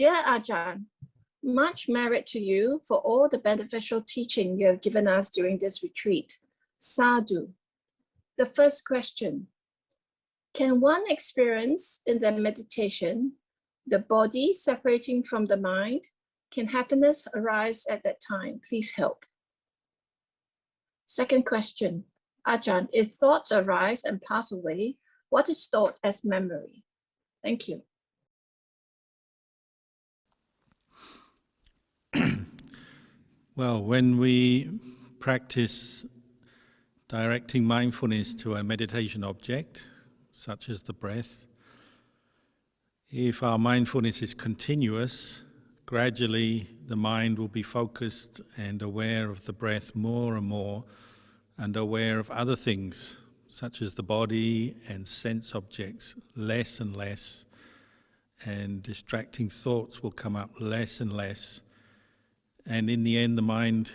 Dear Ajahn, much merit to you for all the beneficial teaching you have given us during this retreat. Sadhu. The first question, can one experience in their meditation the body separating from the mind? Can happiness arise at that time? Please help. Second question, Ajahn, if thoughts arise and pass away, what is thought as memory? Thank you. Well, when we practice directing mindfulness to a meditation object, such as the breath, if our mindfulness is continuous, gradually the mind will be focused and aware of the breath more and more, and aware of other things, such as the body and sense objects, less and less, and distracting thoughts will come up less and less. And in the end, the mind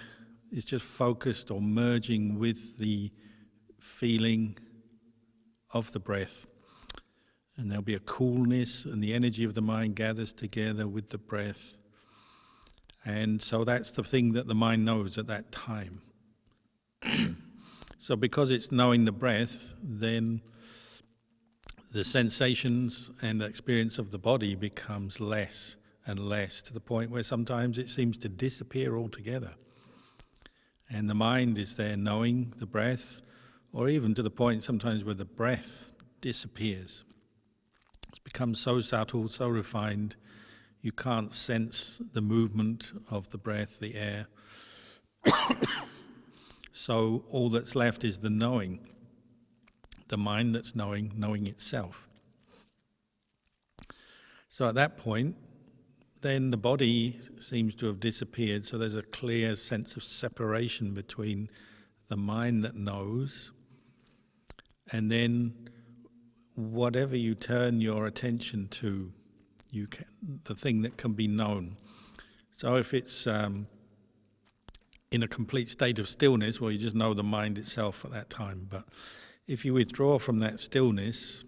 is just focused or merging with the feeling of the breath. And there'll be a coolness, and the energy of the mind gathers together with the breath. And so that's the thing that the mind knows at that time. So because it's knowing the breath, then the sensations and experience of the body becomes less and less, to the point where sometimes it seems to disappear altogether. And the mind is there knowing the breath, or even to the point sometimes where the breath disappears. It's become so subtle, so refined, you can't sense the movement of the breath, the air. So all that's left is the knowing, the mind that's knowing itself. So at that point, then the body seems to have disappeared, so there's a clear sense of separation between the mind that knows and then whatever you turn your attention to, the thing that can be known. So if it's in a complete state of stillness, well, you just know the mind itself at that time. But if you withdraw from that stillness,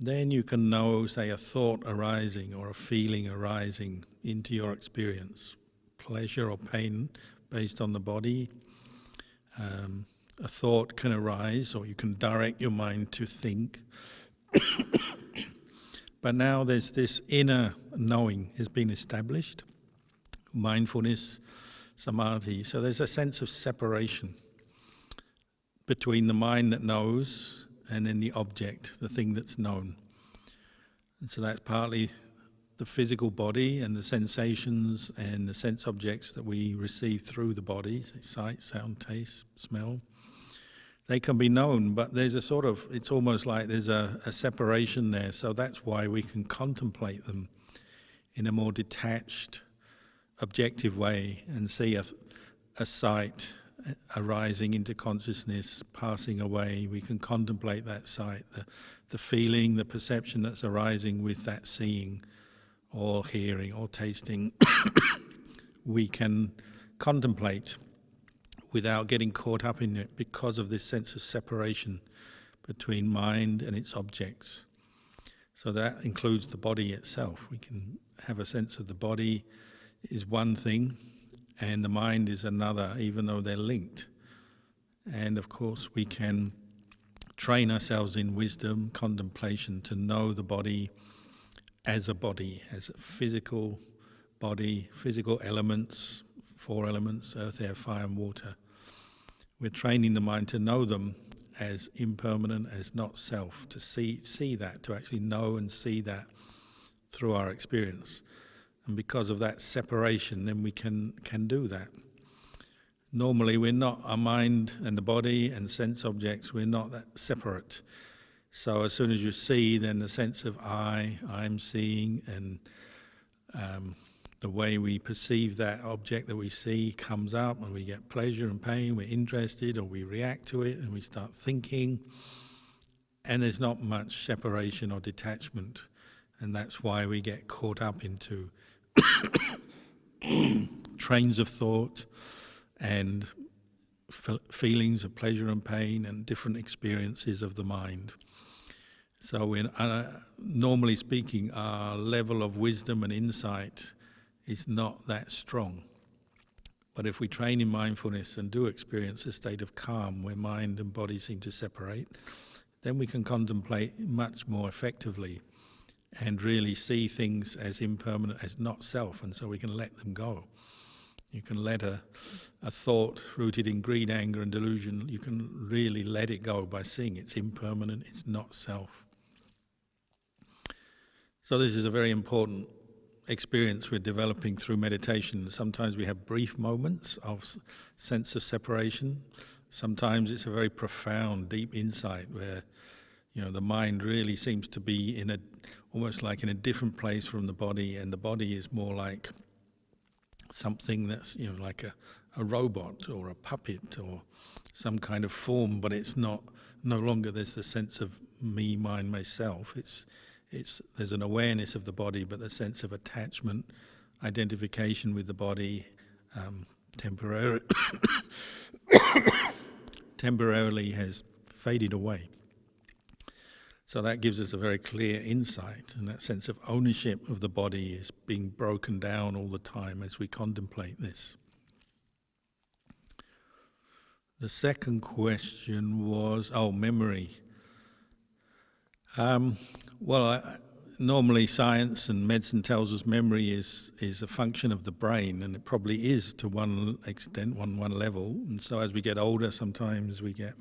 then you can know, say, a thought arising or a feeling arising into your experience, pleasure or pain based on the body. A thought can arise, or you can direct your mind to think. But now there's this inner knowing has been established, mindfulness, samadhi. So there's a sense of separation between the mind that knows and then the object, the thing that's known. And so that's partly the physical body and the sensations and the sense objects that we receive through the body, sight, sound, taste, smell. They can be known, but there's a sort of, it's almost like there's a separation there. So that's why we can contemplate them in a more detached, objective way and see a sight arising into consciousness, passing away. We can contemplate that sight, the feeling, the perception that's arising with that seeing or hearing or tasting. We can contemplate without getting caught up in it because of this sense of separation between mind and its objects. So that includes the body itself. We can have a sense of the body is one thing and the mind is another, even though they're linked. And of course we can train ourselves in wisdom, contemplation, to know the body, as a physical body, physical elements, 4 elements, earth, air, fire and water. We're training the mind to know them as impermanent, as not self, to see that, to actually know and see that through our experience. And because of that separation, then we can do that. Normally we're not, our mind and the body and sense objects, we're not that separate. So as soon as you see, then the sense of I'm seeing, and the way we perceive that object that we see comes up, and we get pleasure and pain, we're interested, or we react to it and we start thinking, and there's not much separation or detachment. And that's why we get caught up into trains of thought and feelings of pleasure and pain and different experiences of the mind. So normally speaking, our level of wisdom and insight is not that strong. But if we train in mindfulness and do experience a state of calm where mind and body seem to separate, then we can contemplate much more effectively and really see things as impermanent, as not self, and so we can let them go. You can let a thought rooted in greed, anger and delusion, you can really let it go by seeing it's impermanent, it's not self. So this is a very important experience we're developing through meditation. Sometimes we have brief moments of sense of separation. Sometimes it's a very profound, deep insight where, the mind really seems to be almost like in a different place from the body, and the body is more like something that's, like a robot or a puppet or some kind of form, but it's no longer there's the sense of me, mine, myself. There's an awareness of the body, but the sense of attachment, identification with the body, temporarily has faded away. So that gives us a very clear insight, and that sense of ownership of the body is being broken down all the time as we contemplate this. The second question was, memory. Normally science and medicine tells us memory is a function of the brain, and it probably is to one extent, one level. And so as we get older, sometimes we get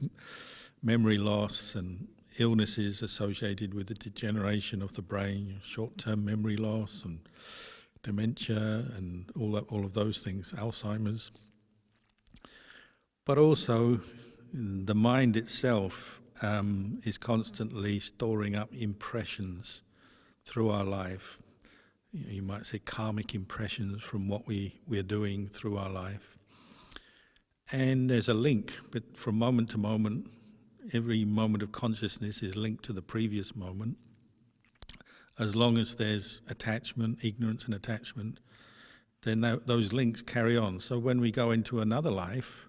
memory loss and illnesses associated with the degeneration of the brain, short-term memory loss and dementia and all of those things, Alzheimer's. But also the mind itself is constantly storing up impressions through our life. You might say karmic impressions from what we're doing through our life. And there's a link, but from moment to moment, every moment of consciousness is linked to the previous moment. As long as there's attachment, ignorance and attachment, then those links carry on. So when we go into another life,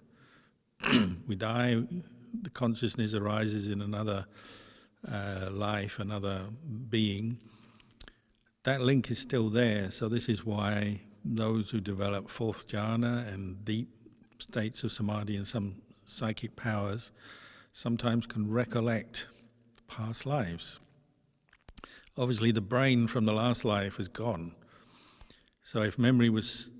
we die, the consciousness arises in another life, another being. That link is still there. So this is why those who develop fourth jhana and deep states of samadhi and some psychic powers sometimes can recollect past lives. Obviously the brain from the last life is gone. So if memory was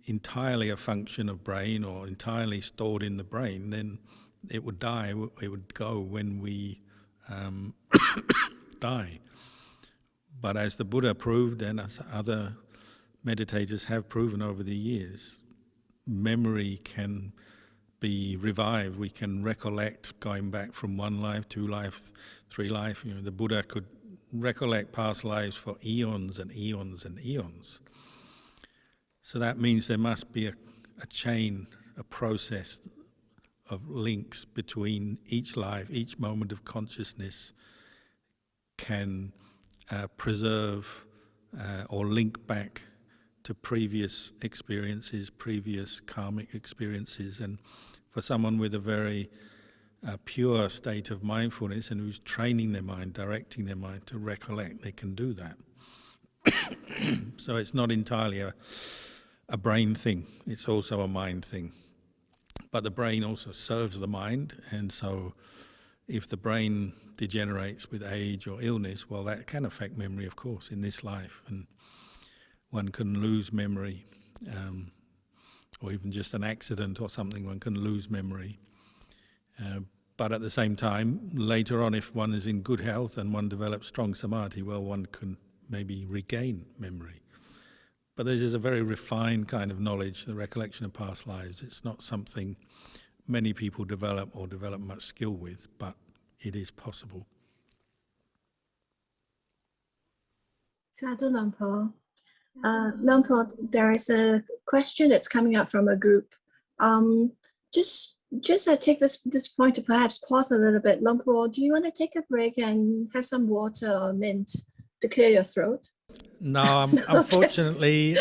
entirely a function of brain or entirely stored in the brain, then it would die, it would go when we die. But as the Buddha proved, and as other meditators have proven over the years, memory can be revived. We can recollect going back from one life, two life, three life. The Buddha could recollect past lives for eons and eons and eons. So that means there must be a chain, a process of links between each life, each moment of consciousness can preserve or link back to previous experiences, previous karmic experiences. And for someone with a very pure state of mindfulness and who's training their mind, directing their mind to recollect, they can do that. So it's not entirely a brain thing, it's also a mind thing. But the brain also serves the mind, and so if the brain degenerates with age or illness, well, that can affect memory, of course, in this life. And one can lose memory, or even just an accident or something, one can lose memory. But at the same time, later on, if one is in good health and one develops strong samadhi, well, one can maybe regain memory. But this is a very refined kind of knowledge, the recollection of past lives. It's not something many people develop or develop much skill with, but it is possible. Sadhu Lumpur. Lumpur, there is a question that's coming up from a group. Just I take this point to perhaps pause a little bit. Lumpur, do you want to take a break and have some water or mint to clear your throat? No, unfortunately,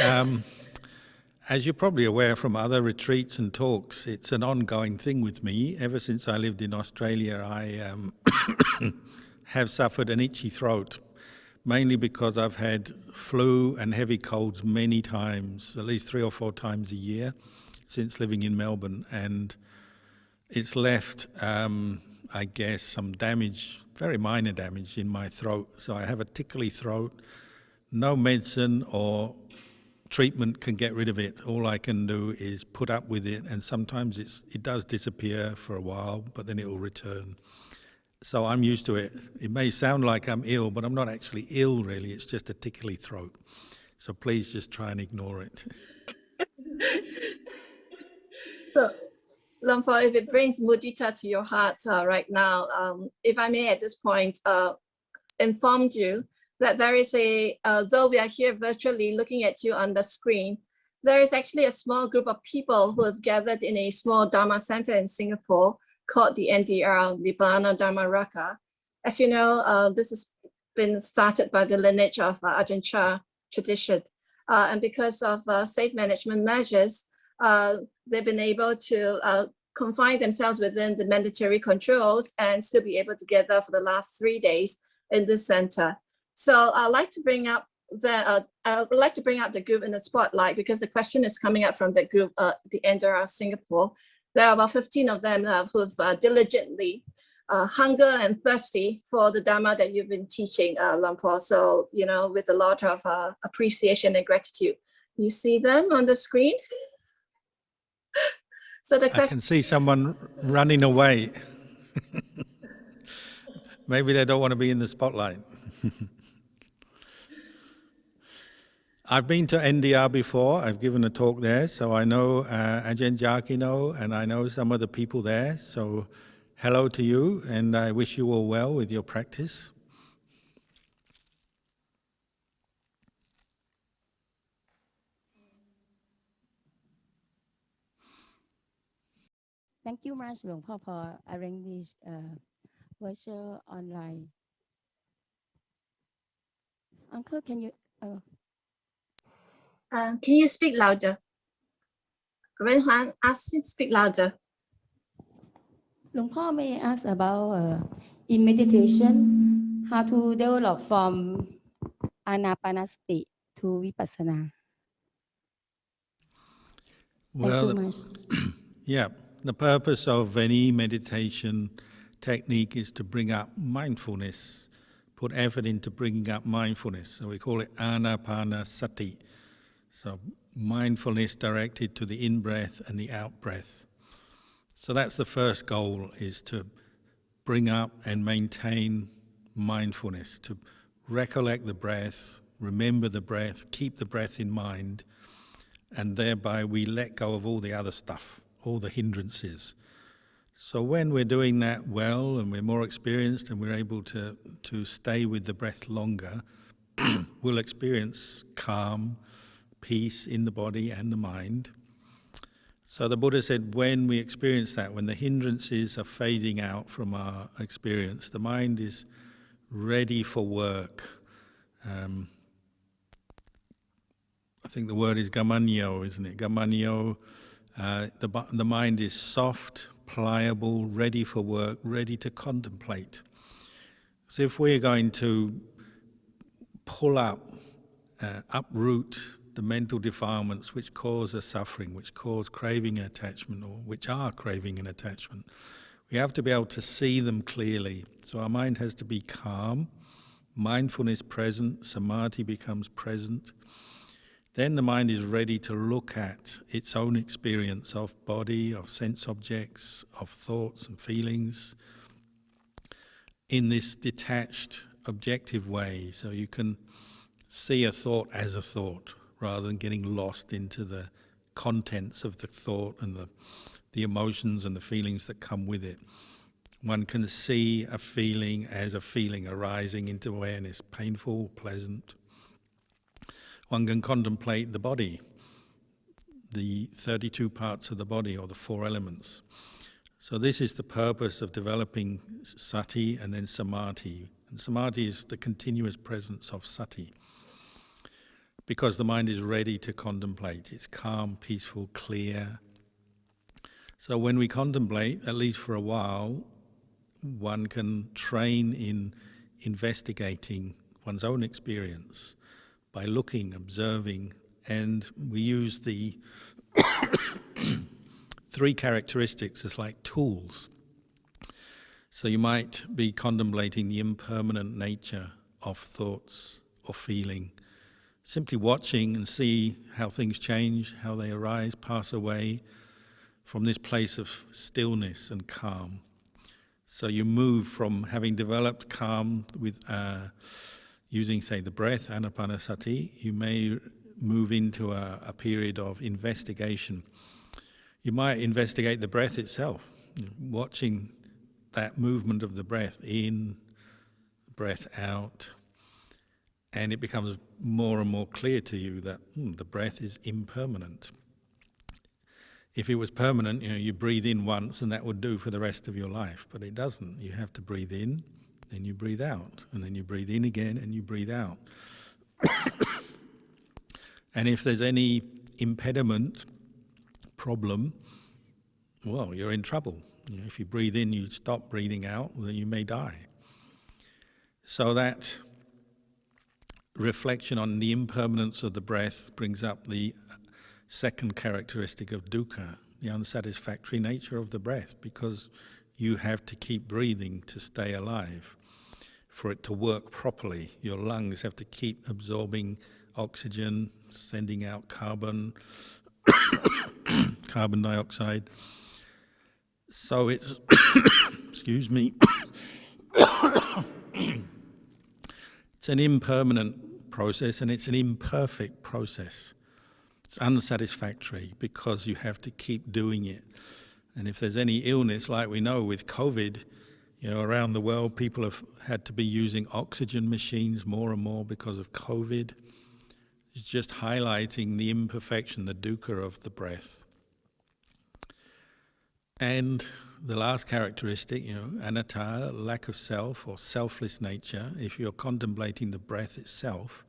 as you're probably aware from other retreats and talks, it's an ongoing thing with me. Ever since I lived in Australia, I have suffered an itchy throat, mainly because I've had flu and heavy colds many times, at least 3 or 4 times a year since living in Melbourne, and it's left, I guess, some damage, very minor damage in my throat. So I have a tickly throat. No medicine or treatment can get rid of it. All I can do is put up with it, and sometimes it does disappear for a while, but then it will return. So I'm used to it. It may sound like I'm ill, but I'm not actually ill, really. It's just a tickly throat. So please just try and ignore it. So, Luang Por, if it brings mudita to your heart right now, if I may at this point inform you that there is though we are here virtually looking at you on the screen, there is actually a small group of people who have gathered in a small Dhamma center in Singapore called the NDR, Nibbana Dhamma Raka. As you know, this has been started by the lineage of Ajahn Chah tradition. And because of safe management measures, they've been able to confine themselves within the mandatory controls and still be able to gather for the last 3 days in this center. So I'd like to bring up the group in the spotlight because the question is coming up from the group, the NDR Singapore. There are about 15 of them who've diligently hunger and thirsty for the Dhamma that you've been teaching, Luang Por. So, you know, with a lot of appreciation and gratitude. You see them on the screen? So the question, I can see someone running away. Maybe they don't want to be in the spotlight. I've been to NDR before. I've given a talk there, so I know Ajahn Kalyano, and I know some of the people there. So hello to you, and I wish you all well with your practice. Thank you much, Luang Por, for arranging this virtual online. Uncle, can you? can you speak louder? Wen Huan, ask you to speak louder. Luang Por may ask about in meditation, how to develop from anapanasati to vipassana. Well, Thank you much. yeah, the purpose of any meditation technique is to bring up mindfulness, put effort into bringing up mindfulness. So we call it anapanasati. So mindfulness directed to the in-breath and the out-breath. So that's the first goal, is to bring up and maintain mindfulness, to recollect the breath, remember the breath, keep the breath in mind, and thereby we let go of all the other stuff, all the hindrances. So when we're doing that well and we're more experienced and we're able to stay with the breath longer, we'll experience calm, peace in the body and the mind. So the Buddha said when we experience that, when the hindrances are fading out from our experience, the mind is ready for work. I think the word is gamanyo, isn't it? Gamanyo. The mind is soft, pliable, ready for work, ready to contemplate. So if we're going to pull up, uproot the mental defilements which cause us suffering, which cause craving and attachment, or which are craving and attachment, we have to be able to see them clearly. So our mind has to be calm, mindfulness present, samadhi becomes present. Then the mind is ready to look at its own experience of body, of sense objects, of thoughts and feelings in this detached, objective way. So you can see a thought as a thought rather than getting lost into the contents of the thought and the emotions and the feelings that come with it. One can see a feeling as a feeling arising into awareness, painful, pleasant. One can contemplate the body, the 32 parts of the body, or the 4 elements. So this is the purpose of developing sati and then samadhi. And samadhi is the continuous presence of sati, because the mind is ready to contemplate. It's calm, peaceful, clear. So when we contemplate, at least for a while, one can train in investigating one's own experience by looking, observing, and we use the three characteristics as like tools. So you might be contemplating the impermanent nature of thoughts or feeling, simply watching and see how things change, how they arise, pass away from this place of stillness and calm. So you move from having developed calm with using, say, the breath, anapanasati, you may move into a period of investigation. You might investigate the breath itself, watching that movement of the breath in, breath out, and it becomes more and more clear to you that the breath is impermanent. If it was permanent, you breathe in once and that would do for the rest of your life, but it doesn't. You have to breathe in, then you breathe out, and then you breathe in again and you breathe out. And if there's any impediment, problem, well, you're in trouble. If you breathe in, you stop breathing out, then you may die. So that reflection on the impermanence of the breath brings up the second characteristic of dukkha, the unsatisfactory nature of the breath, because you have to keep breathing to stay alive. For it to work properly, your lungs have to keep absorbing oxygen, sending out carbon dioxide. So it's, excuse me, it's an impermanent process and it's an imperfect process. It's unsatisfactory because you have to keep doing it. And if there's any illness, like we know with COVID, around the world people have had to be using oxygen machines more and more because of COVID. It's just highlighting the imperfection, the dukkha of the breath. And the last characteristic, anatta, lack of self or selfless nature. If you're contemplating the breath itself,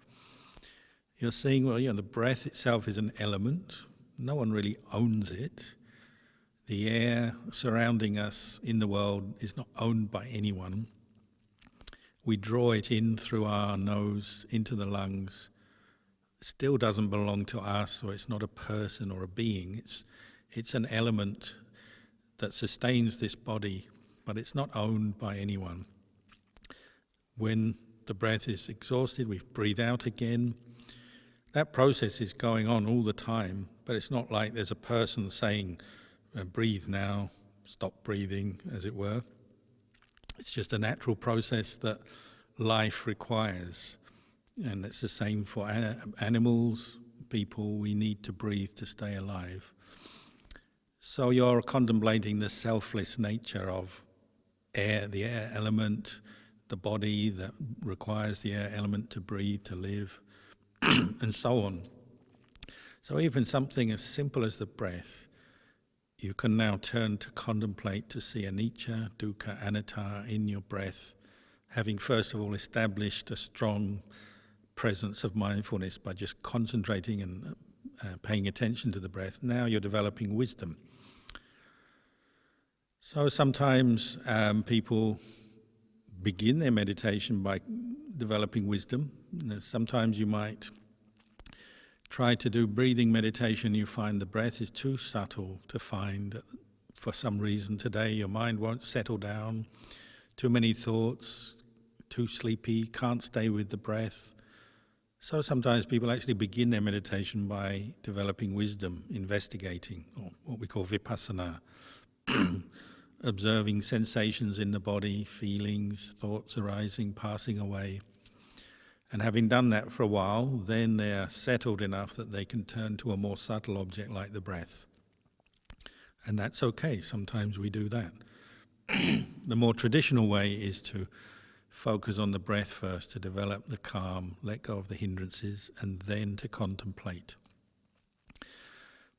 you're seeing, the breath itself is an element. No one really owns it. The air surrounding us in the world is not owned by anyone. We draw it in through our nose into the lungs. It still doesn't belong to us, or it's not a person or a being. It's an element that sustains this body, but it's not owned by anyone. When the breath is exhausted, we breathe out again. That process is going on all the time, but it's not like there's a person saying, breathe now, stop breathing, as it were. It's just a natural process that life requires. And it's the same for animals, people. We need to breathe to stay alive. So you're contemplating the selfless nature of air, the air element, the body that requires the air element to breathe, to live, and so on. So even something as simple as the breath, you can now turn to contemplate, to see anicca, dukkha, anatta in your breath, having first of all established a strong presence of mindfulness by just concentrating and paying attention to the breath. Now you're developing wisdom. So sometimes people begin their meditation by developing wisdom. Sometimes you might try to do breathing meditation, you find the breath is too subtle to find. For some reason today your mind won't settle down, too many thoughts, too sleepy, can't stay with the breath. So sometimes people actually begin their meditation by developing wisdom, investigating, or what we call vipassana, observing sensations in the body, feelings, thoughts arising, passing away. And having done that for a while, then they are settled enough that they can turn to a more subtle object like the breath. And that's okay, sometimes we do that. The more traditional way is to focus on the breath first, to develop the calm, let go of the hindrances, and then to contemplate.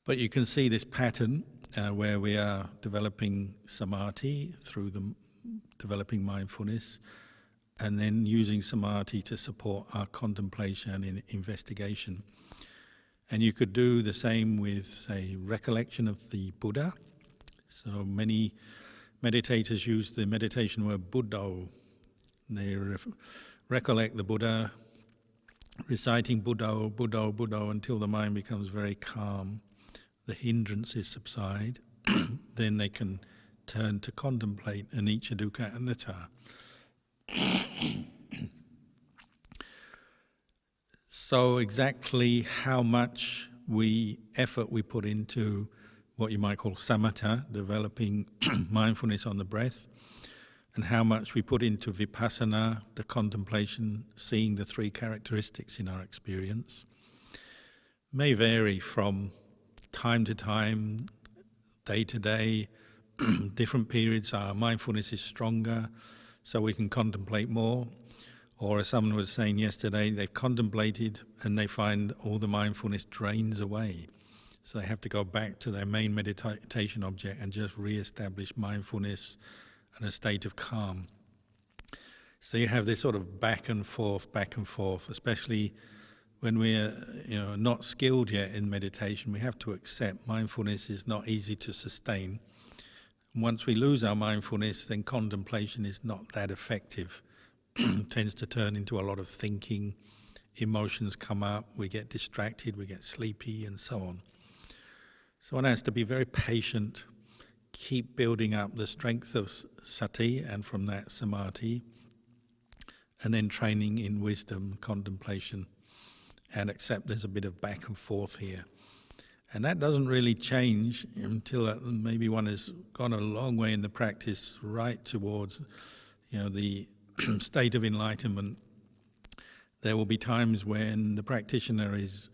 But you can see this pattern where we are developing samadhi through developing mindfulness, and then using samadhi to support our contemplation and investigation. And you could do the same with, say, recollection of the Buddha. So many meditators use the meditation word Buddho, They recollect the Buddha, reciting Buddho, Buddho, Buddho until the mind becomes very calm. The hindrances subside. Then they can turn to contemplate anicca, dukkha, anatta. So exactly how much effort we put into what you might call samatha, developing mindfulness on the breath, and how much we put into vipassana, the contemplation, seeing the three characteristics in our experience, may vary from time to time, day to day. Different periods our mindfulness is stronger, so we can contemplate more. Or as someone was saying yesterday, they've contemplated and they find all the mindfulness drains away. So they have to go back to their main meditation object and just re-establish mindfulness and a state of calm. So you have this sort of back and forth, especially when we're not skilled yet in meditation. We have to accept mindfulness is not easy to sustain. Once we lose our mindfulness, then contemplation is not that effective. Tends to turn into a lot of thinking, emotions come up, we get distracted, we get sleepy, and so on. So one has to be very patient, keep building up the strength of sati, and from that samadhi, and then training in wisdom, contemplation, and accept there's a bit of back and forth here. And that doesn't really change until maybe one has gone a long way in the practice right towards the state of enlightenment. There will be times when the practitioner is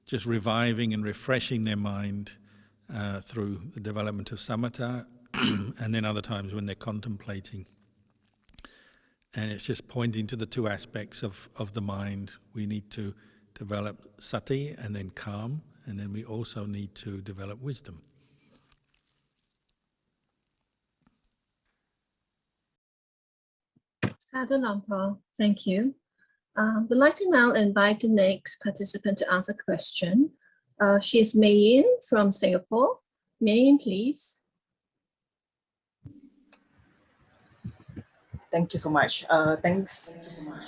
just reviving and refreshing their mind through the development of samatha, and then other times when they're contemplating. And it's just pointing to the two aspects of the mind. We need to develop sati and then calm, and then we also need to develop wisdom. Sadhu Lampa, thank you. We'd like to now invite the next participant to ask a question. She is Mei Yin from Singapore. Mei Yin, please. Thank you so much. Thanks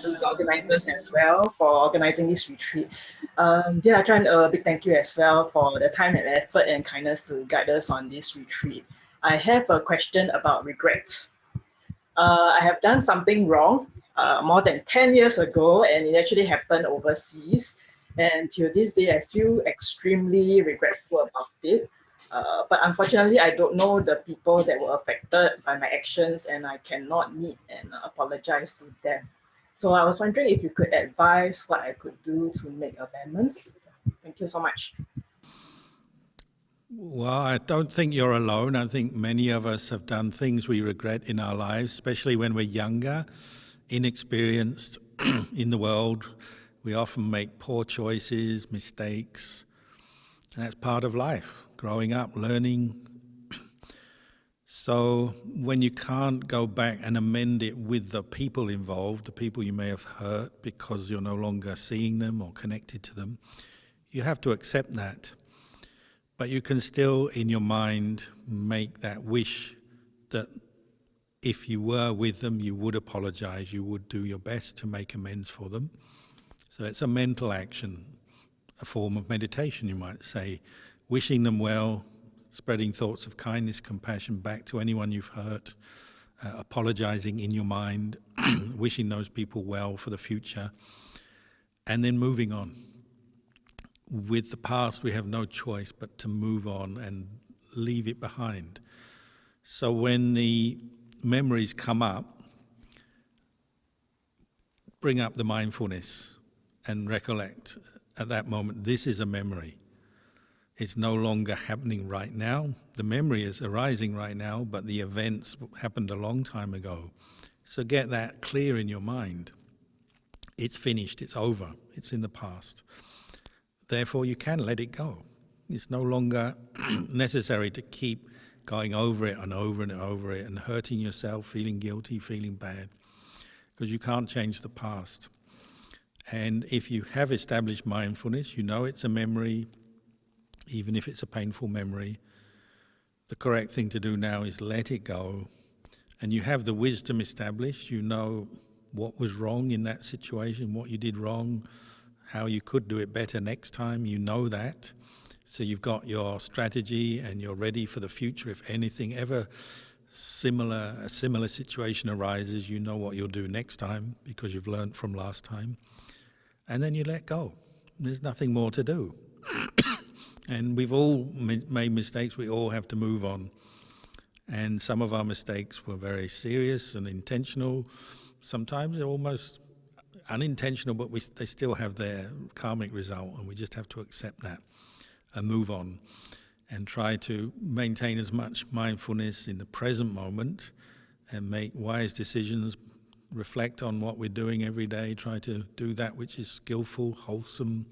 to the organizers as well for organizing this retreat. Ajahn, a big thank you as well for the time and effort and kindness to guide us on this retreat. I have a question about regrets. I have done something wrong more than 10 years ago, and it actually happened overseas. And till this day, I feel extremely regretful about it. But unfortunately, I don't know the people that were affected by my actions, and I cannot meet and apologize to them. So I was wondering if you could advise what I could do to make amendments. Thank you so much. Well, I don't think you're alone. I think many of us have done things we regret in our lives, especially when we're younger, inexperienced in the world. We often make poor choices, mistakes. And that's part of life, growing up, learning. So when you can't go back and amend it with the people involved, the people you may have hurt because you're no longer seeing them or connected to them, you have to accept that. But you can still, in your mind, make that wish that if you were with them, you would apologize, you would do your best to make amends for them. So it's a mental action, a form of meditation, you might say, wishing them well, spreading thoughts of kindness, compassion back to anyone you've hurt, apologizing in your mind, wishing those people well for the future, and then moving on. With the past, we have no choice but to move on and leave it behind. So when the memories come up, bring up the mindfulness and recollect at that moment, this is a memory. It's no longer happening right now. The memory is arising right now, but the events happened a long time ago. So get that clear in your mind. It's finished, it's over, it's in the past. Therefore, you can let it go. It's no longer necessary to keep going over it and over and over it and hurting yourself, feeling guilty, feeling bad, because you can't change the past. And if you have established mindfulness, you know it's a memory, even if it's a painful memory. The correct thing to do now is let it go. And you have the wisdom established, you know what was wrong in that situation, what you did wrong, how you could do it better next time. You know that. So you've got your strategy and you're ready for the future. If anything ever a similar situation arises, you know what you'll do next time because you've learned from last time. And then you let go. There's nothing more to do. And we've all made mistakes. We all have to move on. And some of our mistakes were very serious and intentional. Sometimes they're almost unintentional, but they still have their karmic result, and we just have to accept that and move on and try to maintain as much mindfulness in the present moment and make wise decisions, reflect on what we're doing every day, try to do that which is skillful, wholesome,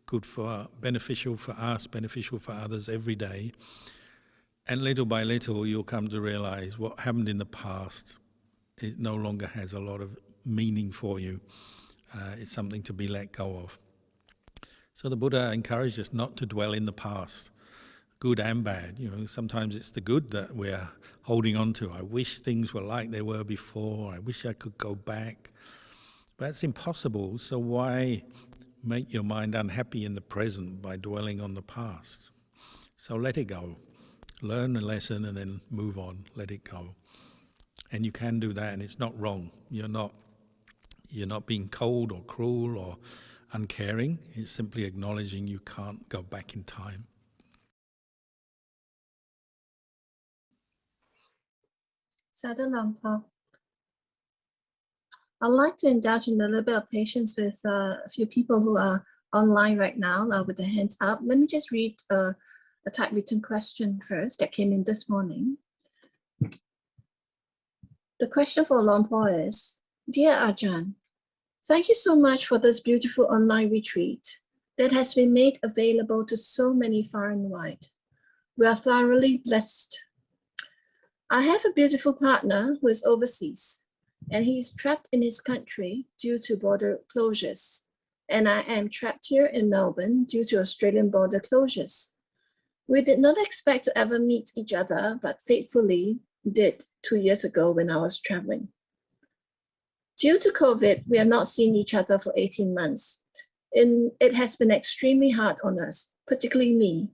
good for, beneficial for us, beneficial for others every day. And little by little, you'll come to realize what happened in the past, it no longer has a lot of meaning for you. It's something to be let go of. So the Buddha encouraged us not to dwell in the past, good and bad. You know, sometimes it's the good that we're holding on to. I wish things were like they were before. I wish I could go back. But it's impossible, so why make your mind unhappy in the present by dwelling on the past? So let it go. Learn a lesson and then move on. Let it go. And you can do that, and it's not wrong. You're not being cold or cruel or uncaring. It's simply acknowledging you can't go back in time. Sadhu Lampa. I'd like to indulge in a little bit of patience with a few people who are online right now with their hands up. Let me just read a typewritten question first that came in this morning. The question for Lompo is, Dear Ajahn, thank you so much for this beautiful online retreat that has been made available to so many far and wide. We are thoroughly blessed. I have a beautiful partner who is overseas, and he is trapped in his country due to border closures. And I am trapped here in Melbourne due to Australian border closures. We did not expect to ever meet each other, but faithfully did 2 years ago when I was traveling. Due to COVID, we have not seen each other for 18 months. It has been extremely hard on us, particularly me.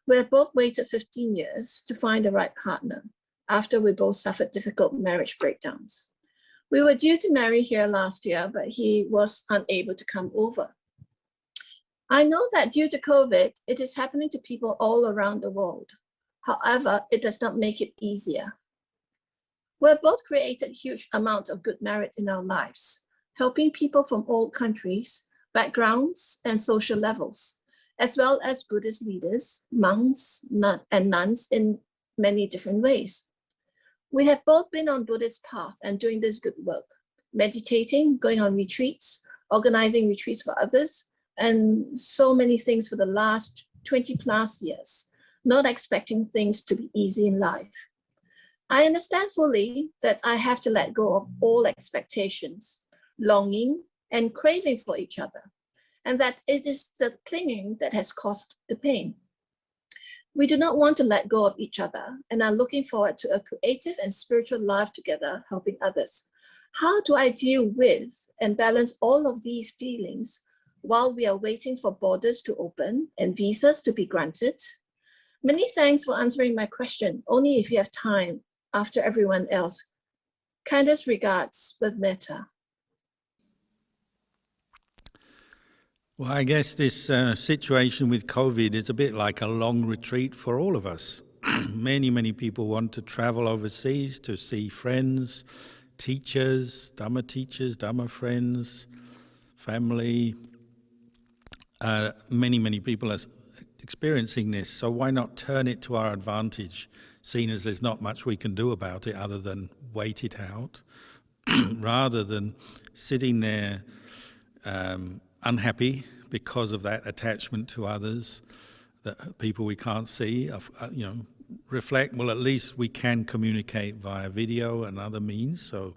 We have both waited 15 years to find the right partner after we both suffered difficult marriage breakdowns. We were due to marry here last year, but he was unable to come over. I know that due to COVID, it is happening to people all around the world. However, it does not make it easier. We have both created huge amounts of good merit in our lives, helping people from all countries, backgrounds, and social levels, as well as Buddhist leaders, monks, and nuns in many different ways. We have both been on Buddhist path and doing this good work, meditating, going on retreats, organizing retreats for others, and so many things for the last 20 plus years, not expecting things to be easy in life. I understand fully that I have to let go of all expectations, longing, and craving for each other, and that it is the clinging that has caused the pain. We do not want to let go of each other and are looking forward to a creative and spiritual life together, helping others. How do I deal with and balance all of these feelings while we are waiting for borders to open and visas to be granted? Many thanks for answering my question, only if you have time after everyone else. Kindest regards with metta. Well, I guess this situation with COVID is a bit like a long retreat for all of us. Many people want to travel overseas to see friends, teachers, Dhamma friends, family. Many people are experiencing this, so why not turn it to our advantage, seeing as there's not much we can do about it other than wait it out, rather than sitting there unhappy because of that attachment to others, that people we can't see. Reflect, well, at least we can communicate via video and other means, so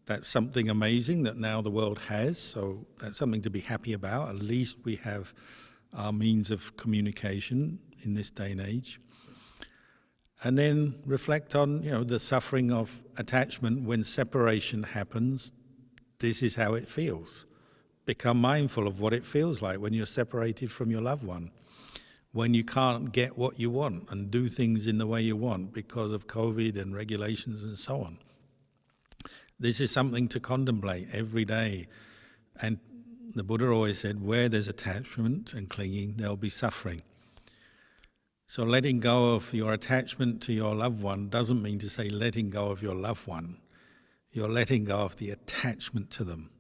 that's something amazing that now the world has, so that's something to be happy about. At least we have our means of communication in this day and age. And then reflect on, the suffering of attachment when separation happens. this is how it feels. Become mindful of what it feels like when you're separated from your loved one, when you can't get what you want and do things in the way you want because of COVID and regulations and so on. This is something to contemplate every day. And the Buddha always said, where there's attachment and clinging, there'll be suffering. So letting go of your attachment to your loved one doesn't mean to say letting go of your loved one. You're letting go of the attachment to them.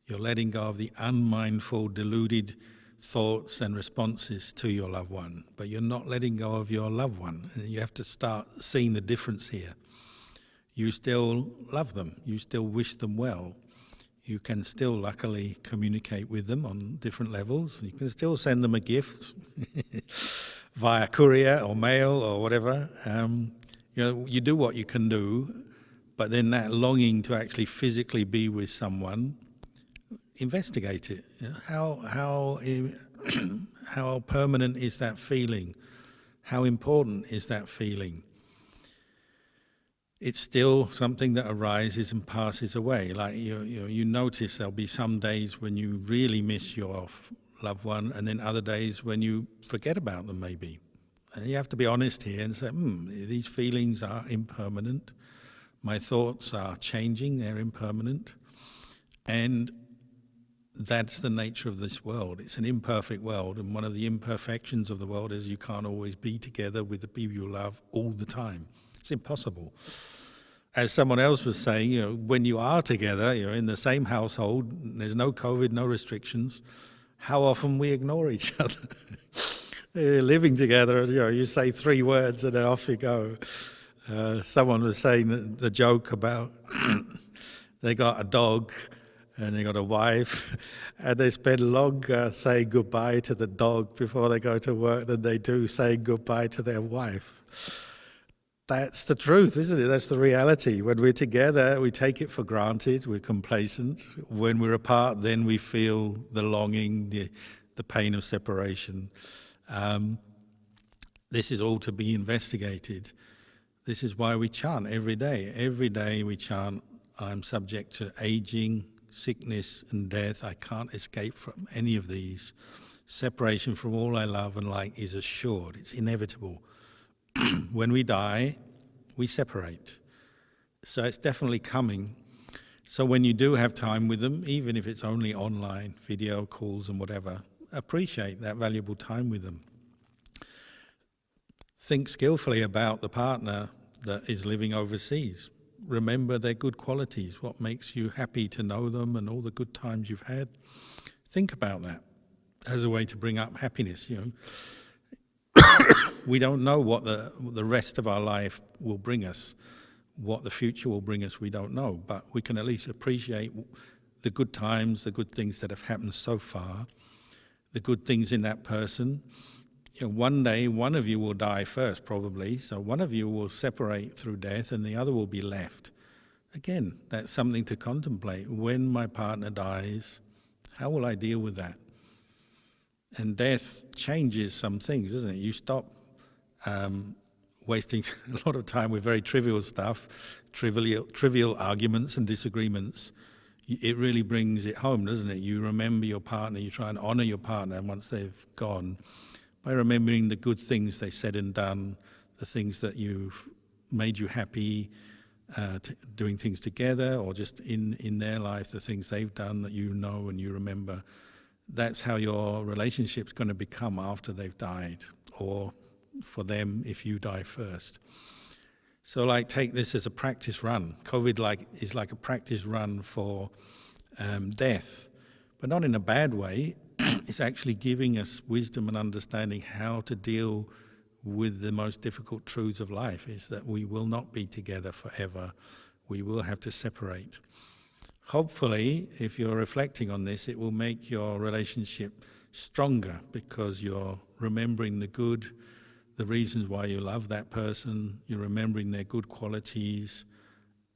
You're letting go of the unmindful, deluded thoughts and responses to your loved one. But you're not letting go of your loved one. And you have to start seeing the difference here. You still love them. You still wish them well. You can still luckily communicate with them on different levels. You can still send them a gift via courier or mail or whatever. You do what you can do, but then that longing to actually physically be with someone, investigate it. How permanent is that feeling? How important is that feeling? It's still something that arises and passes away. Like you notice there'll be some days when you really miss your loved one, and then other days when you forget about them maybe. And you have to be honest here and say, these feelings are impermanent. My thoughts are changing, they're impermanent. And that's the nature of this world. It's an imperfect world, and one of the imperfections of the world is you can't always be together with the people you love all the time. It's impossible. As someone else was saying, when you are together, you're in the same household, there's no COVID, no restrictions, how often we ignore each other. Living together, you say 3 words and then off you go. Someone was saying the joke about they got a dog and they got a wife, and they spend longer saying goodbye to the dog before they go to work than they do saying goodbye to their wife. That's the truth, isn't it? That's the reality. When we're together, we take it for granted, we're complacent. When we're apart, then we feel the longing, the pain of separation. This is all to be investigated. This is why we chant every day. Every day we chant, I'm subject to aging, sickness and death. I can't escape from any of these. Separation from all I love and like is assured. It's inevitable. When we die, we separate. So it's definitely coming. So when you do have time with them, even if it's only online, video calls and whatever, appreciate that valuable time with them. Think skillfully about the partner that is living overseas. Remember their good qualities, what makes you happy to know them and all the good times you've had. Think about that as a way to bring up happiness, We don't know what the rest of our life will bring us. What the future will bring us, we don't know. But we can at least appreciate the good times, the good things that have happened so far, the good things in that person. One day, one of you will die first, probably. So one of you will separate through death and the other will be left. Again, that's something to contemplate. When my partner dies, how will I deal with that? And death changes some things, doesn't it? You stop wasting a lot of time with very trivial stuff, trivial arguments and disagreements. It really brings it home, doesn't it? You remember your partner, you try and honour your partner once they've gone by remembering the good things they said and done, the things that you've made you happy, doing things together, or just in their life, the things they've done that you know and you remember. That's how your relationship's going to become after they've died, or for them if you die first. So take this as a practice run. COVID is like a practice run for death, but not in a bad way. It's actually giving us wisdom and understanding how to deal with the most difficult truths of life, is that we will not be together forever. We will have to separate. Hopefully, if you're reflecting on this, it will make your relationship stronger because you're remembering the good, the reasons why you love that person, you're remembering their good qualities,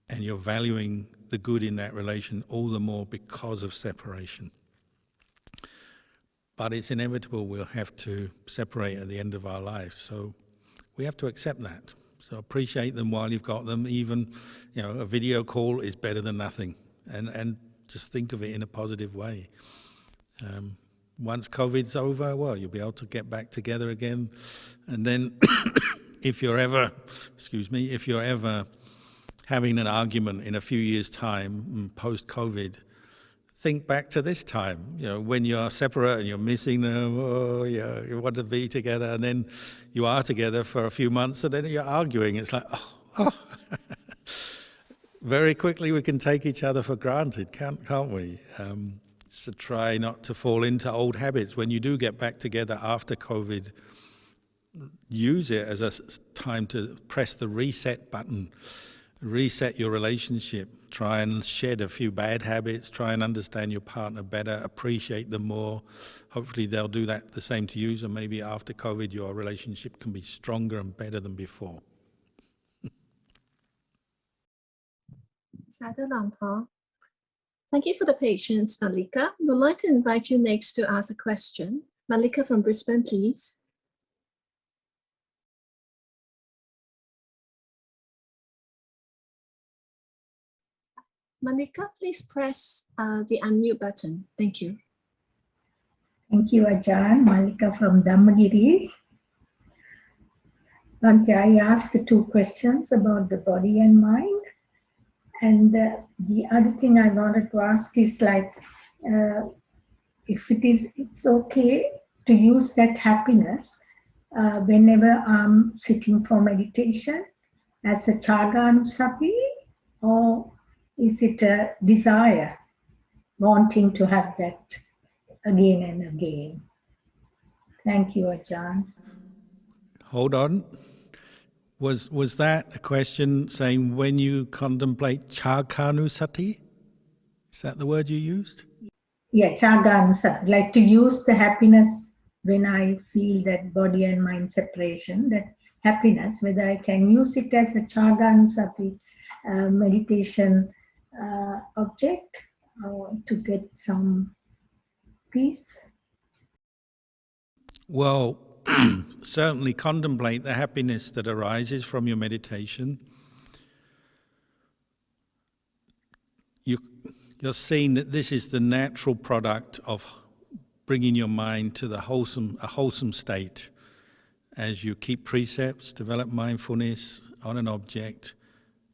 and you're valuing the good in that relation all the more because of separation. But it's inevitable we'll have to separate at the end of our lives, so we have to accept that. So appreciate them while you've got them. Even, a video call is better than nothing. And just think of it in a positive way. Once COVID's over, well, you'll be able to get back together again. And then if you're ever having an argument in a few years' time, post-COVID, think back to this time, when you're separate and you're missing them, you want to be together, and then you are together for a few months, and then you're arguing. It's like, oh. Very quickly we can take each other for granted, can't we? So try not to fall into old habits. When you do get back together after COVID, use it as a time to press the reset button. Reset your relationship. Try and shed a few bad habits. Try and understand your partner better. Appreciate them more. Hopefully they'll do that the same to you. So maybe after COVID, your relationship can be stronger and better than before. Sadhu Lampa. Thank you for the patience, Malika. We'd like to invite you next to ask a question. Malika from Brisbane, please. Malika, please press the unmute button. Thank you. Thank you, Ajahn. Malika from Dhammagiri. Bhante, I asked the 2 questions about the body and mind. And the other thing I wanted to ask is like, if it's okay to use that happiness whenever I'm sitting for meditation as a chaganusati, or is it a desire, wanting to have that again and again? Thank you, Ajahn. Hold on. Was that a question saying when you contemplate chaganusati? Is that the word you used? Yeah, chaganusati, like to use the happiness when I feel that body and mind separation, that happiness, whether I can use it as a chaganusati meditation object to get some peace. Well, certainly contemplate the happiness that arises from your meditation. You're seeing that this is the natural product of bringing your mind to a wholesome state. As you keep precepts, develop mindfulness on an object,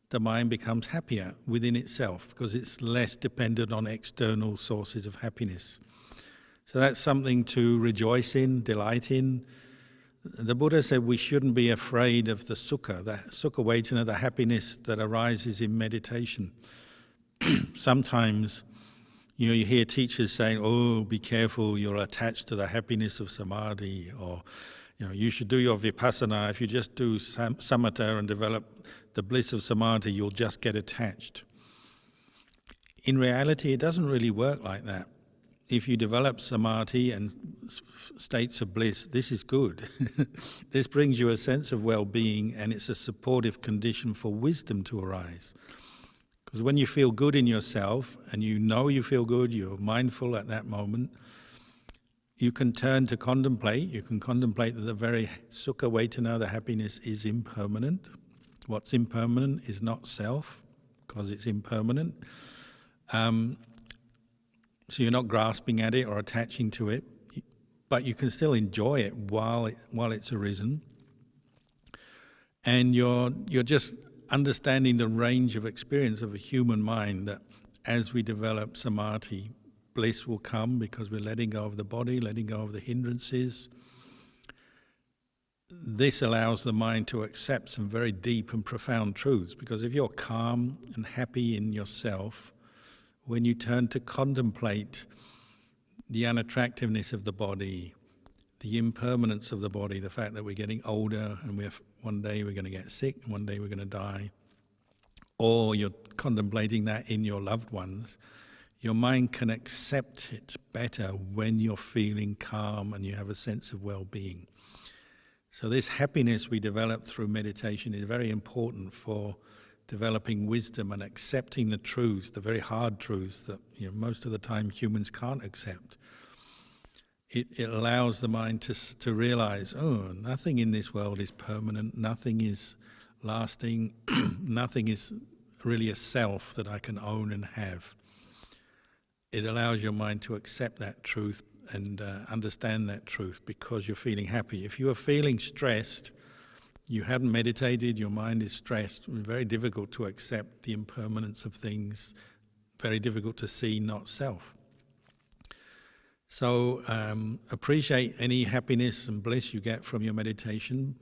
the mind becomes happier within itself because it's less dependent on external sources of happiness. So that's something to rejoice in, delight in. The Buddha said we shouldn't be afraid of the sukha vedana, the happiness that arises in meditation. Sometimes, you hear teachers saying, oh, be careful, you're attached to the happiness of samadhi, or you should do your vipassana. If you just do samatha and develop the bliss of samadhi, you'll just get attached. In reality, it doesn't really work like that. If you develop samadhi and states of bliss, this is good. This brings you a sense of well-being, and it's a supportive condition for wisdom to arise. Because when you feel good in yourself, and you feel good, you're mindful at that moment, you can turn to contemplate. You can contemplate that the very sukha vedana, the happiness, is impermanent. What's impermanent is not self, because it's impermanent. So you're not grasping at it or attaching to it, but you can still enjoy it while it's arisen. And you're just understanding the range of experience of a human mind, that as we develop samadhi, bliss will come because we're letting go of the body, letting go of the hindrances. This allows the mind to accept some very deep and profound truths, because if you're calm and happy in yourself, when you turn to contemplate the unattractiveness of the body, the impermanence of the body, the fact that we're getting older and one day we're going to get sick, and one day we're going to die, or you're contemplating that in your loved ones, your mind can accept it better when you're feeling calm and you have a sense of well-being. So this happiness we develop through meditation is very important for developing wisdom and accepting the truths, the very hard truths that most of the time humans can't accept. It allows the mind to realize, oh, nothing in this world is permanent, nothing is lasting, nothing is really a self that I can own and have. it allows your mind to accept that truth and understand that truth because you're feeling happy. If you are feeling stressed, you haven't meditated, your mind is stressed, very difficult to accept the impermanence of things, very difficult to see not self. So appreciate any happiness and bliss you get from your meditation.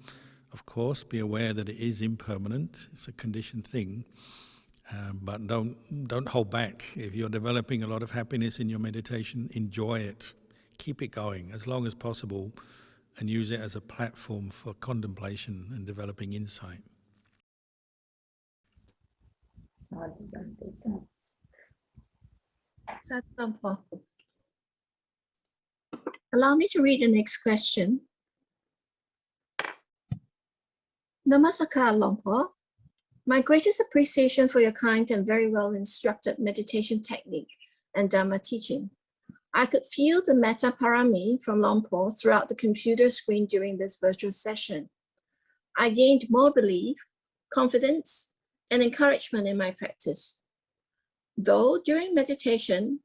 Of course, be aware that it is impermanent, it's a conditioned thing, but don't hold back. If you're developing a lot of happiness in your meditation, enjoy it, keep it going as long as possible, and use it as a platform for contemplation and developing insight. Sadhu Lampo. Allow me to read the next question. Namasakar Lampo. My greatest appreciation for your kind and very well instructed meditation technique and Dhamma teaching. I could feel the metta parami from Lampo throughout the computer screen during this virtual session. I gained more belief, confidence, and encouragement in my practice. Though during meditation,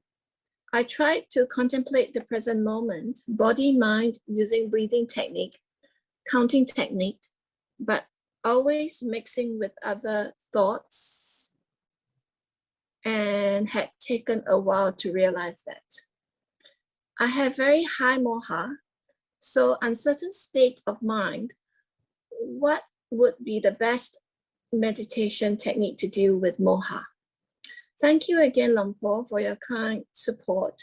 I tried to contemplate the present moment, body, mind, using breathing technique, counting technique, but always mixing with other thoughts, and had taken a while to realize that. I have very high moha, so uncertain state of mind. What would be the best meditation technique to deal with moha? Thank you again, Lampo, for your kind support.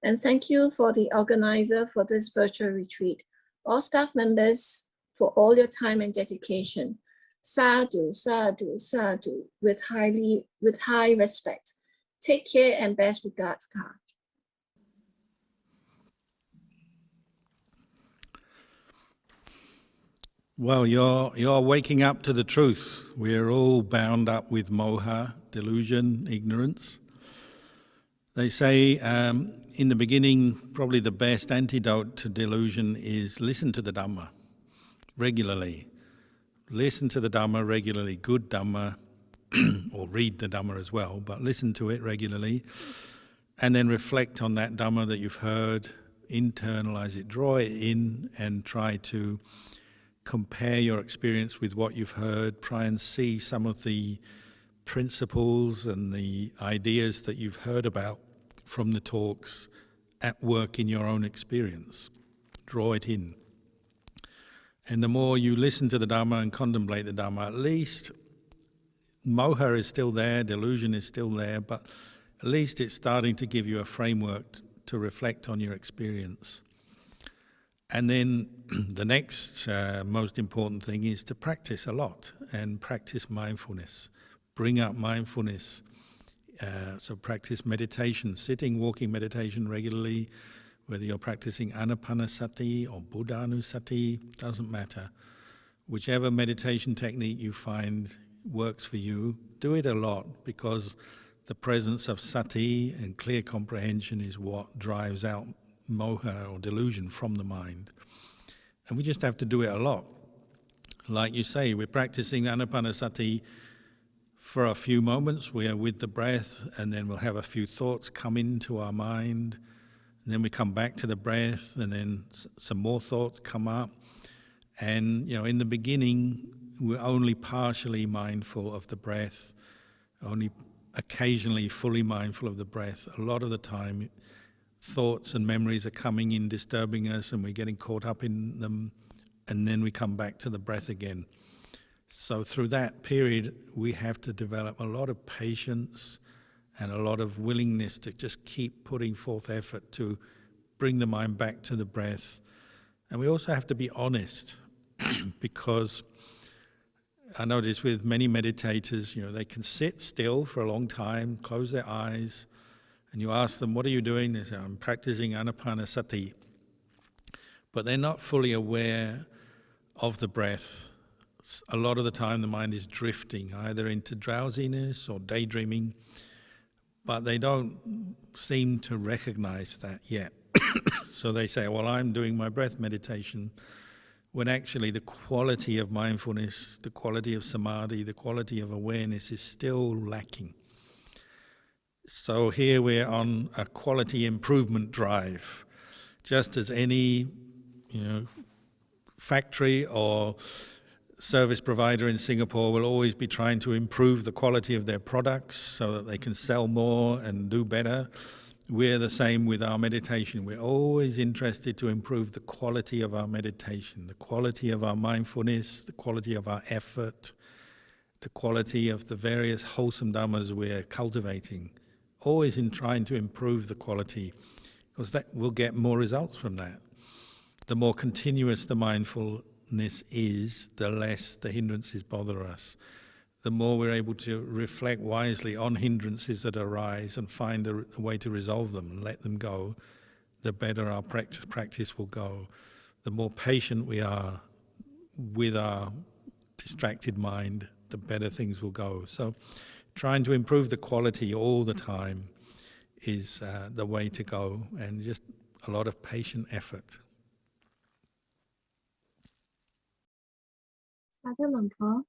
And thank you for the organizer for this virtual retreat, all staff members for all your time and dedication. Sadhu, sadhu, sadhu, with high respect. Take care and best regards, Ka. Well, you're waking up to the truth. We're all bound up with moha, delusion, ignorance. They say in the beginning, probably the best antidote to delusion is listen to the Dhamma regularly. Listen to the Dhamma regularly, good Dhamma, or read the Dhamma as well, but listen to it regularly, and then reflect on that Dhamma that you've heard, internalize it, draw it in, and try to compare your experience with what you've heard, try and see some of the principles and the ideas that you've heard about from the talks at work in your own experience. Draw it in. And the more you listen to the Dhamma and contemplate the Dhamma, at least moha is still there, delusion is still there, but at least it's starting to give you a framework to reflect on your experience. And then the next most important thing is to practice a lot and practice mindfulness. Bring up mindfulness. So practice meditation, sitting, walking meditation regularly, whether you're practicing anapanasati or buddhanusati, doesn't matter. Whichever meditation technique you find works for you, do it a lot, because the presence of sati and clear comprehension is what drives out moha or delusion from the mind. And we just have to do it a lot. Like you say, we're practicing anapanasati for a few moments. We are with the breath, and then we'll have a few thoughts come into our mind, and then we come back to the breath, and then some more thoughts come up. And in the beginning, we're only partially mindful of the breath, only occasionally fully mindful of the breath. A lot of the time, thoughts and memories are coming in, disturbing us, and we're getting caught up in them, and then we come back to the breath again. So through that period, we have to develop a lot of patience and a lot of willingness to just keep putting forth effort to bring the mind back to the breath. And we also have to be honest, because I notice with many meditators, they can sit still for a long time, close their eyes, and you ask them, what are you doing? They say, I'm practicing anapanasati. But they're not fully aware of the breath. A lot of the time the mind is drifting, either into drowsiness or daydreaming, but they don't seem to recognize that yet. So they say, well, I'm doing my breath meditation, when actually the quality of mindfulness, the quality of samadhi, the quality of awareness is still lacking. So here we're on a quality improvement drive. Just as any factory or service provider in Singapore will always be trying to improve the quality of their products so that they can sell more and do better. We're the same with our meditation. We're always interested to improve the quality of our meditation, the quality of our mindfulness, the quality of our effort, the quality of the various wholesome dhammas we're cultivating. Always in trying to improve the quality, because that will get more results from that. The more continuous the mindfulness is, the less the hindrances bother us. The more we're able to reflect wisely on hindrances that arise and find a way to resolve them and let them go, the better our practice will go. The more patient we are with our distracted mind, the better things will go. So trying to improve the quality all the time is the way to go, and just a lot of patient effort. Sadhu Lumpur.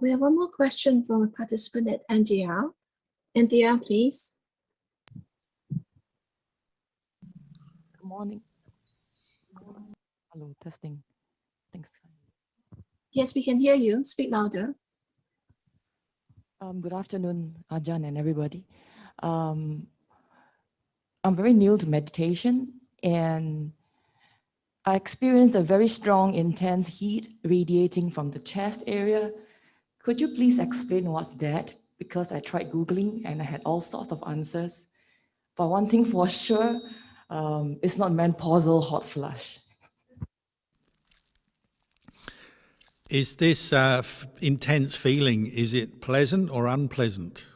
We have one more question from a participant at NDR. NDR, please. Good morning. Hello, testing. Thanks. Yes, we can hear you. Speak louder. Good afternoon, Ajahn and everybody. I'm very new to meditation, and I experienced a very strong, intense heat radiating from the chest area. Could you please explain what's that? Because I tried Googling and I had all sorts of answers. But one thing for sure, it's not menopausal hot flush. Is this intense feeling, is it pleasant or unpleasant?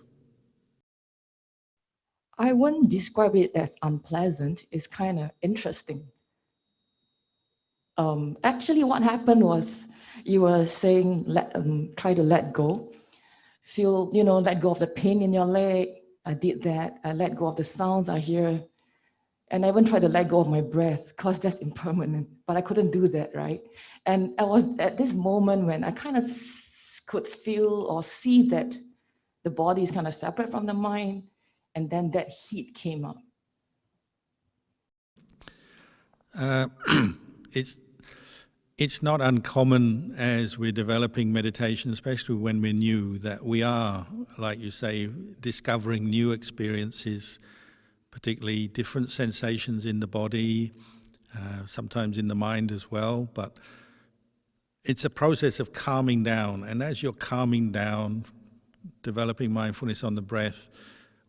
I wouldn't describe it as unpleasant. It's kind of interesting. Actually, what happened was you were saying, try to let go. Feel, let go of the pain in your leg. I did that. I let go of the sounds I hear. And I even tried to let go of my breath, because that's impermanent. But I couldn't do that, right? And I was at this moment when I kind of could feel or see that the body is kind of separate from the mind. And then that heat came up. It's not uncommon as we're developing meditation, especially when we're new, that we are, like you say, discovering new experiences, particularly different sensations in the body, sometimes in the mind as well. But it's a process of calming down. And as you're calming down, developing mindfulness on the breath,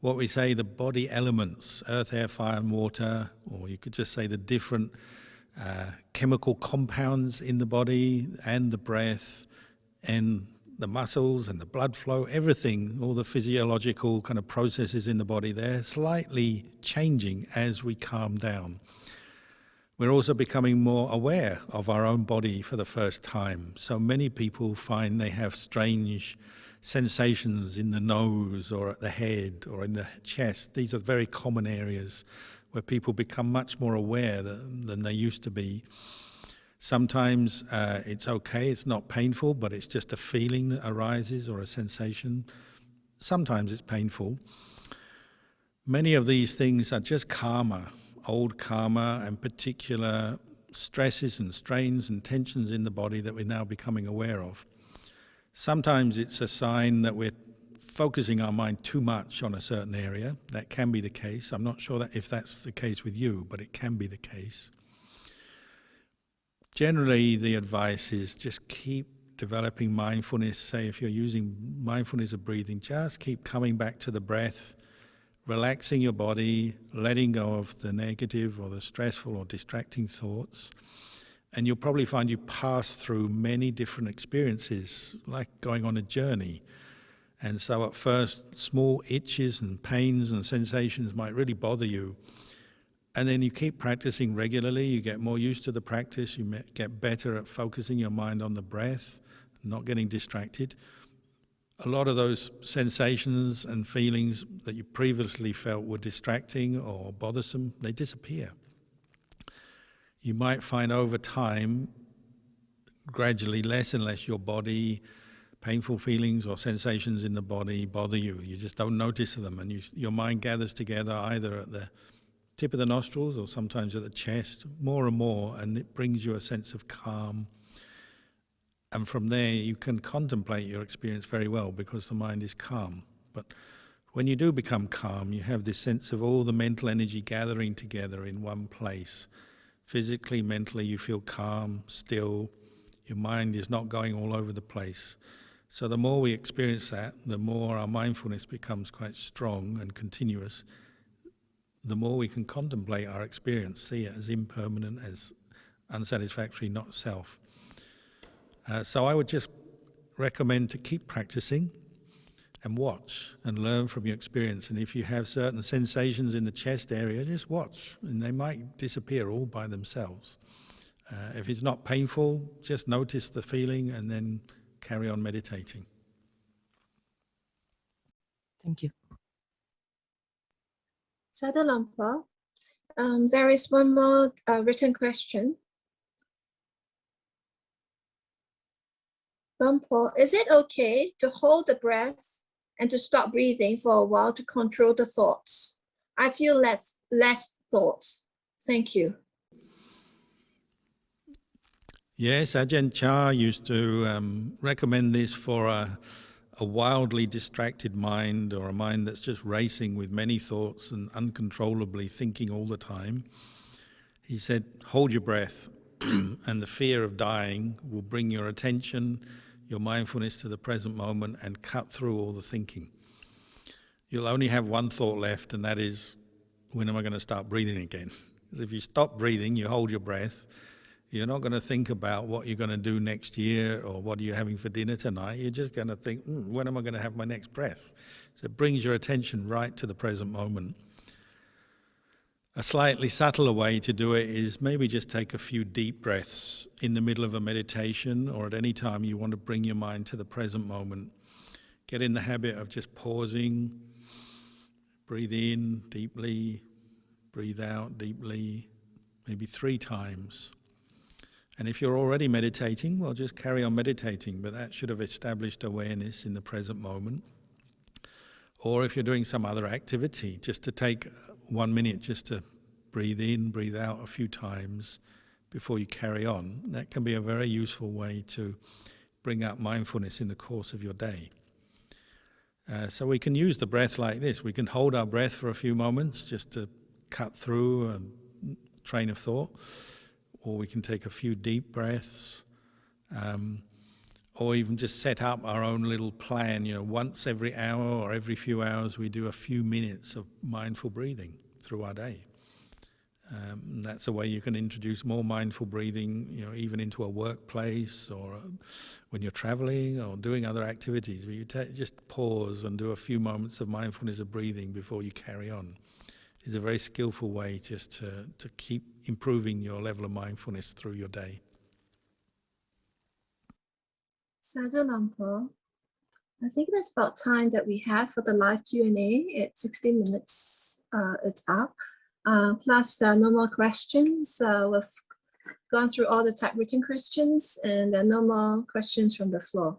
what we say, the body elements, earth, air, fire, and water, or you could just say the different chemical compounds in the body and the breath and the muscles and the blood flow, everything, all the physiological kind of processes in the body, they're slightly changing as we calm down. We're also becoming more aware of our own body for the first time. So many people find they have strange sensations in the nose or at the head or in the chest. These are very common areas where people become much more aware than they used to be. Sometimes it's okay, it's not painful, but it's just a feeling that arises or a sensation. Sometimes it's painful. Many of these things are just karma, old karma, and particular stresses and strains and tensions in the body that we're now becoming aware of. Sometimes it's a sign that we're focusing our mind too much on a certain area. That can be the case. I'm not sure if that's the case with you, but it can be the case. Generally, the advice is just keep developing mindfulness. Say if you're using mindfulness of breathing, just keep coming back to the breath, relaxing your body, letting go of the negative or the stressful or distracting thoughts. And you'll probably find you pass through many different experiences, like going on a journey. And so at first, small itches and pains and sensations might really bother you. And then you keep practicing regularly, you get more used to the practice, you get better at focusing your mind on the breath, not getting distracted. A lot of those sensations and feelings that you previously felt were distracting or bothersome, they disappear. You might find over time, gradually less and less your body painful feelings or sensations in the body bother you. You just don't notice them, and your mind gathers together either at the tip of the nostrils or sometimes at the chest, more and more, and it brings you a sense of calm. And from there you can contemplate your experience very well because the mind is calm. But when you do become calm, you have this sense of all the mental energy gathering together in one place. Physically, mentally, you feel calm, still. Your mind is not going all over the place. So the more we experience that, the more our mindfulness becomes quite strong and continuous, the more we can contemplate our experience, see it as impermanent, as unsatisfactory, not self. So I would just recommend to keep practicing and watch and learn from your experience. And if you have certain sensations in the chest area, just watch, and they might disappear all by themselves. If it's not painful, just notice the feeling and then carry on meditating. Thank you. Sadhu Lampa, there is one more written question. Lampa, is it okay to hold the breath and to stop breathing for a while to control the thoughts? I feel less thoughts. Thank you. Yes, Ajahn Chah used to recommend this for a wildly distracted mind, or a mind that's just racing with many thoughts and uncontrollably thinking all the time. He said, hold your breath and the fear of dying will bring your attention, your mindfulness to the present moment and cut through all the thinking. You'll only have one thought left, and that is, when am I going to start breathing again? Because if you stop breathing, you hold your breath, you're not going to think about what you're going to do next year or what are you having for dinner tonight. You're just going to think, when am I going to have my next breath? So it brings your attention right to the present moment. A slightly subtler way to do it is maybe just take a few deep breaths in the middle of a meditation, or at any time you want to bring your mind to the present moment. Get in the habit of just pausing, breathe in deeply, breathe out deeply, maybe 3 times. And if you're already meditating, well, just carry on meditating, but that should have established awareness in the present moment. Or if you're doing some other activity, just to take 1 minute just to breathe in, breathe out a few times before you carry on. That can be a very useful way to bring out mindfulness in the course of your day. So we can use the breath like this. We can hold our breath for a few moments just to cut through a train of thought. Or we can take a few deep breaths, or even just set up our own little plan. Once every hour or every few hours, we do a few minutes of mindful breathing through our day. That's a way you can introduce more mindful breathing, even into a workplace or when you're traveling or doing other activities, where you just pause and do a few moments of mindfulness of breathing before you carry on. It's a very skillful way just to keep improving your level of mindfulness through your day. Sadhu Lampa, I think that's about time that we have for the live Q&A. It's 16 minutes, it's up. Plus there are no more questions. We've gone through all the typewritten questions, and there are no more questions from the floor.